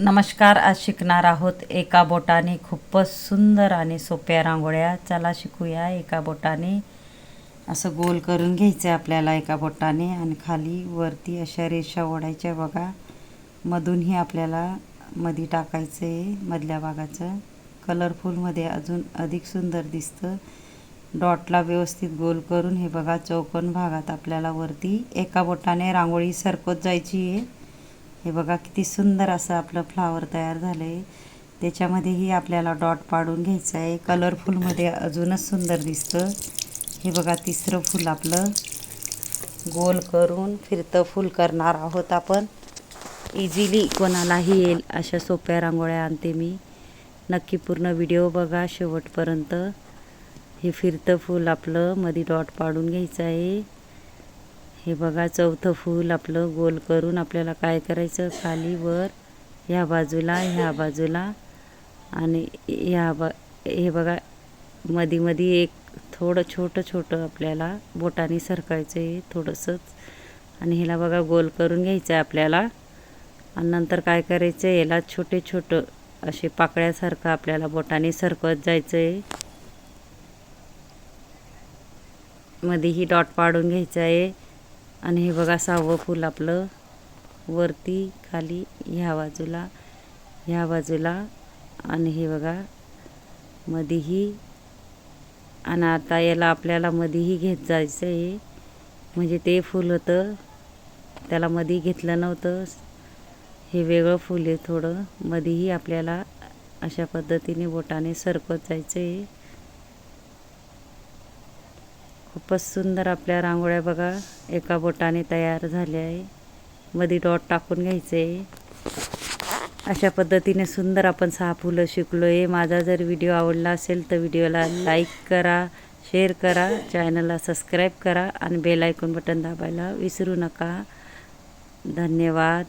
नमस्कार. आज शिकणार आहोत एका बोटाने खूपच सुंदर आणि सोप्या रांगोळ्या. चला शिकूया. एका बोटाने असं गोल करून घ्यायचं आपल्याला एका बोटाने आणि खाली वरती अशा रेषा ओढायच्या बघा. मधूनही आपल्याला मध्ये टाकायचं आहे. मधल्या भागाचं कलरफुलमध्ये अजून अधिक सुंदर दिसतं. डॉटला व्यवस्थित गोल करून हे बघा चौकोन भागात आपल्याला वरती एका बोटाने रांगोळी सरकवत जायची आहे. हे बघा किती सुंदर असं आपलं फ्लावर तयार झालं आहे. त्याच्यामध्येही आपल्याला डॉट पाडून घ्यायचं आहे. कलरफुलमध्ये अजूनच सुंदर दिसतं. हे बघा तिसरं फूल आपलं गोल करून फिरतं फूल करणार आहोत आपण. इझिली कोणालाही येईल अशा सोप्या रांगोळ्या आणते मी. नक्की पूर्ण व्हिडिओ बघा शेवटपर्यंत. हे फिरतं फूल आपलं मध्ये डॉट पाडून घ्यायचं आहे. हे बघा चौथं फूल आपलं गोल करून आपल्याला काय करायचं, खाली वर ह्या बाजूला आणि हे बघा मध्ये एक थोडं छोटं आपल्याला बोटाने सरकायचं आहे थोडंसंच. आणि ह्याला बघा गोल करून घ्यायचं आहे आपल्याला. आणि नंतर काय करायचं आहे, याला छोटं असे पाकळ्यासारखं आपल्याला बोटाने सरकवत जायचं आहे. मध्येही डॉट पाडून घ्यायचं आहे. आणि हे बघा सहावं फूल आपलं वरती खाली ह्या बाजूला आणि हे बघा मध्येही. आणि आता याला आपल्याला मध्येही घेत जायचं आहे. म्हणजे ते फूल होतं त्याला मध्ये घेतलं नव्हतं. हे वेगळं फूल आहे थोडं. मध्येही आपल्याला अशा पद्धतीने बोटाने सरकत जायचं आहे. खूपच सुंदर आपल्या रांगोळ्या बघा एका बोटाने तयार झाल्या आहे. मध्ये डॉट टाकून घ्यायचे. अशा पद्धतीने सुंदर आपण 6 फुलं शिकलो आहे. माझा जर व्हिडिओ आवडला असेल तर व्हिडिओला लाईक करा, शेअर करा, चॅनलला सबस्क्राईब करा आणि बेल आयकॉन बटन दाबायला विसरू नका. धन्यवाद.